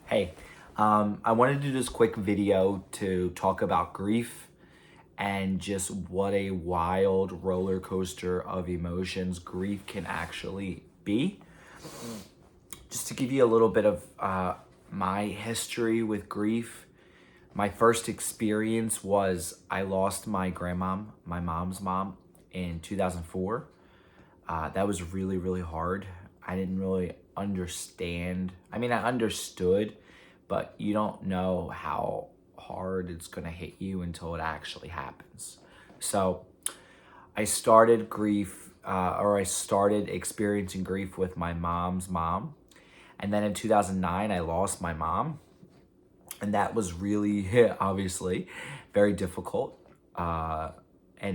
Hey, I wanted to do this quick video to talk about grief and just what a wild roller coaster of emotions grief can actually be. Just to give you a little bit of my history with grief, my first experience was I lost my grandmom, my mom's mom, in 2004. That was really, really hard. I didn't really understand. I mean, I understood, but you don't know how hard it's going to hit you until it actually happens. So I started I started experiencing grief with my mom's mom. And then in 2009, I lost my mom. And that was really, obviously, very difficult. And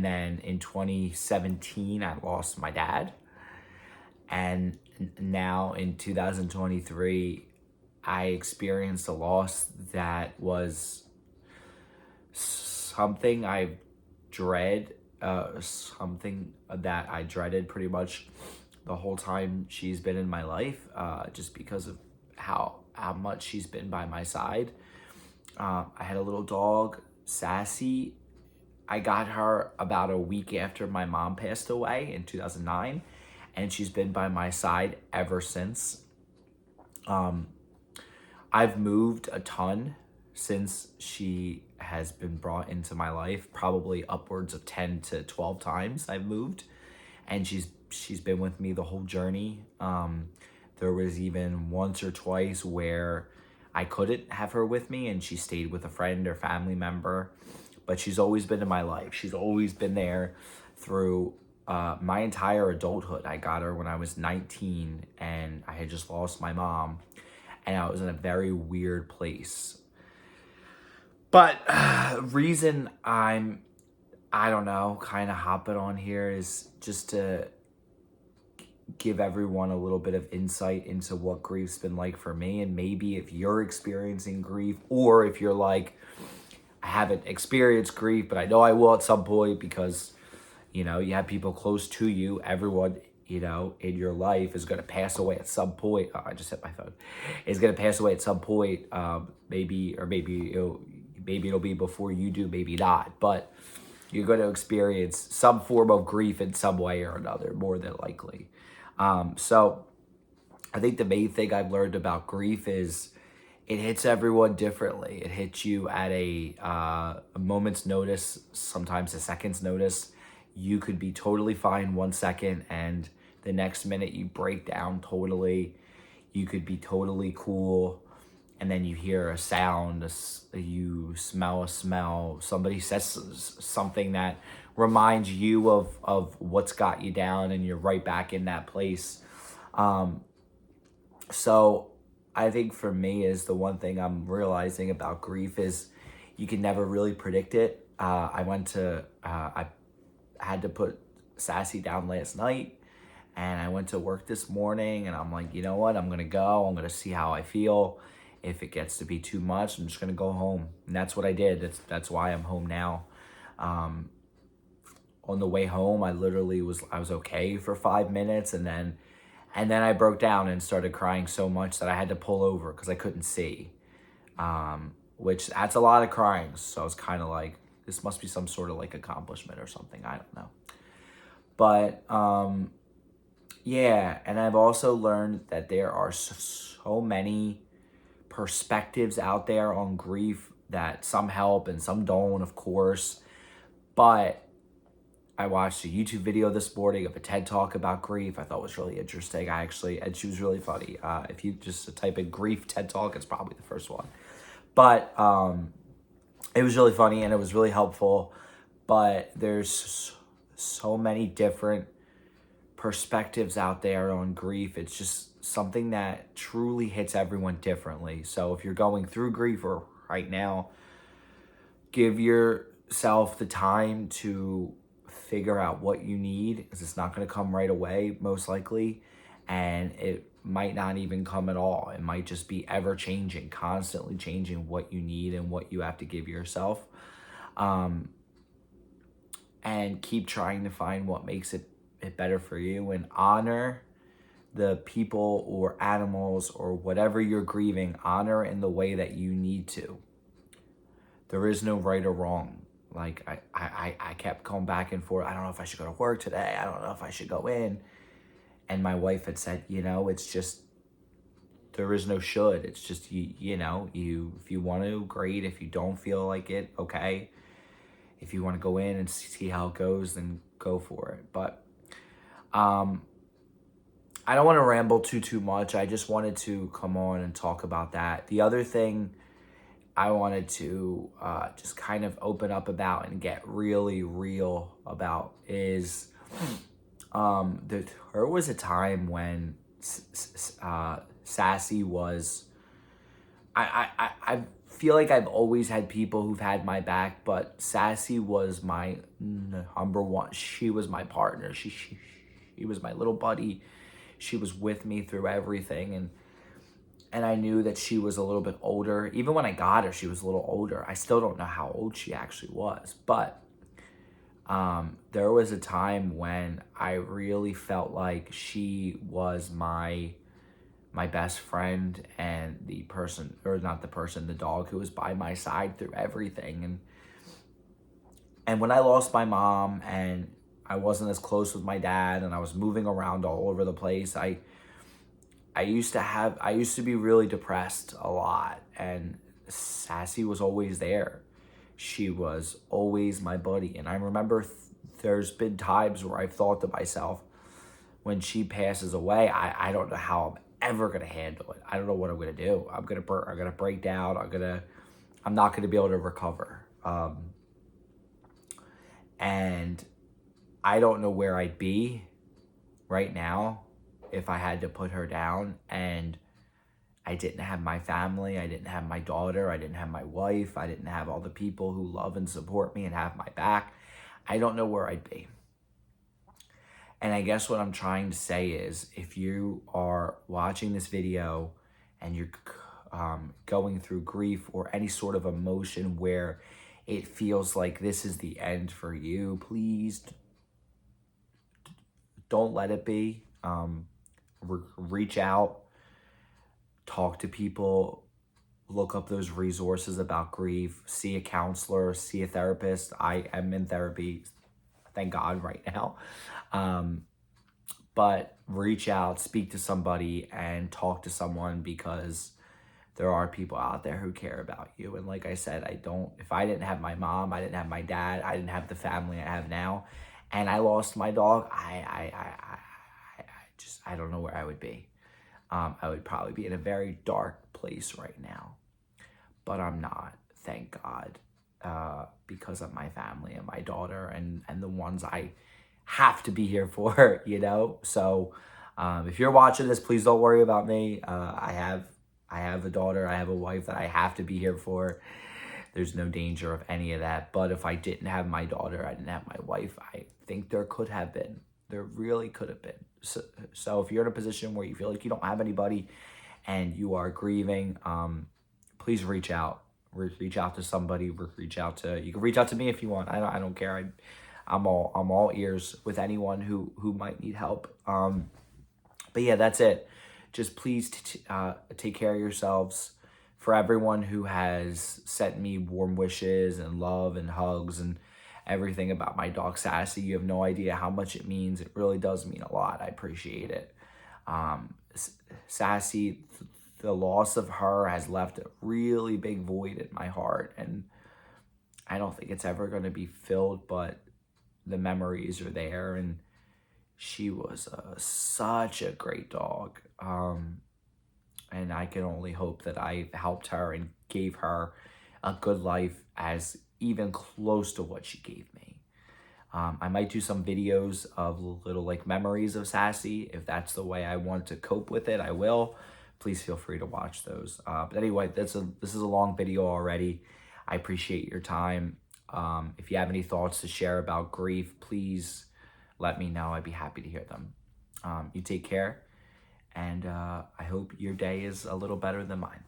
then in 2017, I lost my dad. And now in 2023, I experienced a loss that was something something that I dreaded pretty much the whole time she's been in my life, just because of how much she's been by my side. I had a little dog, Sassy. I got her about a week after my mom passed away in 2009, and she's been by my side ever since. I've moved a ton since she has been brought into my life, probably upwards of 10 to 12 times I've moved, and she's been with me the whole journey. There was even once or twice where I couldn't have her with me and she stayed with a friend or family member, but she's always been in my life. She's always been there through my entire adulthood. I got her when I was 19 and I had just lost my mom, and I was in a very weird place. But reason I don't know, kind of hopping on here is just to give everyone a little bit of insight into what grief's been like for me. And maybe if you're experiencing grief, or if you're like, I haven't experienced grief, but I know I will at some point, because, you have people close to you. Everyone, in your life is going to pass away at some point. Oh, I just hit my phone. Is going to pass away at some point. Maybe it'll be before you do, maybe not. But you're going to experience some form of grief in some way or another, more than likely. So I think the main thing I've learned about grief is it hits everyone differently. It hits you at a moment's notice, sometimes a second's notice. You could be totally fine 1 second, and the next minute you break down totally. You could be totally cool, and then you hear a sound, you smell a smell, somebody says something that reminds you of what's got you down, and you're right back in that place. So I think for me is the one thing I'm realizing about grief is you can never really predict it. I had to put Sassy down last night, and I went to work this morning, and I'm like, you know what? I'm going to go. I'm going to see how I feel. If it gets to be too much, I'm just going to go home. And that's what I did. That's why I'm home now. On the way home, I was okay for 5 minutes, and then I broke down and started crying so much that I had to pull over because I couldn't see. Which that's a lot of crying. So I was kind of like, this must be some sort of like accomplishment or something. I don't know. But yeah, and I've also learned that there are so many perspectives out there on grief, that some help and some don't, of course. But I watched a YouTube video this morning of a TED Talk about grief. I thought it was really interesting. And she was really funny. If you just type in grief TED Talk, it's probably the first one. But it was really funny and it was really helpful. But there's so many different perspectives out there on grief. It's just something that truly hits everyone differently. So if you're going through grief or right now, give yourself the time to figure out what you need, because it's not going to come right away, most likely. And it might not even come at all. It might just be ever changing, constantly changing what you need and what you have to give yourself. And keep trying to find what makes it better for you, and honor the people or animals or whatever you're grieving, honor in the way that you need to. There is no right or wrong. Like I kept going back and forth. I don't know if I should go to work today. I don't know if I should go in. And my wife had said, it's just, there is no should. It's just, if you want to, great. If you don't feel like it, okay. If you want to go in and see how it goes, then go for it. But I don't want to ramble too much. I just wanted to come on and talk about that. The other thing I wanted to just kind of open up about and get really real about is there was a time when Sassy was, I feel like I've always had people who've had my back, but Sassy was my number one. She was my partner. She was my little buddy. She was with me through everything, and I knew that she was a little bit older. Even when I got her, she was a little older. I still don't know how old she actually was, but there was a time when I really felt like she was my best friend and the person, or not the person, the dog who was by my side through everything. And when I lost my mom and I wasn't as close with my dad and I was moving around all over the place, I used to be really depressed a lot, and Sassy was always there. She was always my buddy. And I remember there's been times where I've thought to myself, when she passes away, I don't know how I'm ever going to handle it. I don't know what I'm going to do. I'm going to break down. I'm not going to be able to recover. And I don't know where I'd be right now if I had to put her down and I didn't have my family, I didn't have my daughter, I didn't have my wife, I didn't have all the people who love and support me and have my back. I don't know where I'd be. And I guess what I'm trying to say is, if you are watching this video and you're going through grief or any sort of emotion where it feels like this is the end for you, please don't let it be. Reach out, talk to people, look up those resources about grief, see a counselor, see a therapist. I am in therapy, thank God, right now. But reach out, speak to somebody, and talk to someone, because there are people out there who care about you. And like I said, if I didn't have my mom, I didn't have my dad, I didn't have the family I have now, and I lost my dog, I don't know where I would be. I would probably be in a very dark place right now, but I'm not, thank God, because of my family and my daughter and the ones I have to be here for, So if you're watching this, please don't worry about me. I have a daughter, I have a wife that I have to be here for. There's no danger of any of that. But if I didn't have my daughter, I didn't have my wife, I think there could have been. There really could have been. So if you're in a position where you feel like you don't have anybody and you are grieving, please reach out. Reach out to somebody. You can reach out to me if you want. I don't care. I'm all ears with anyone who might need help. But yeah, that's it. Just please take care of yourselves. For everyone who has sent me warm wishes and love and hugs and everything about my dog Sassy, you have no idea how much it means. It really does mean a lot. I appreciate it. Sassy, the loss of her has left a really big void in my heart, and I don't think it's ever going to be filled, but the memories are there, and she was such a great dog. And I can only hope that I helped her and gave her a good life as even close to what she gave me. I might do some videos of little memories of Sassy. If that's the way I want to cope with it, I will. Please feel free to watch those. But anyway, this is a long video already. I appreciate your time. If you have any thoughts to share about grief, please let me know. I'd be happy to hear them. You take care, and I hope your day is a little better than mine.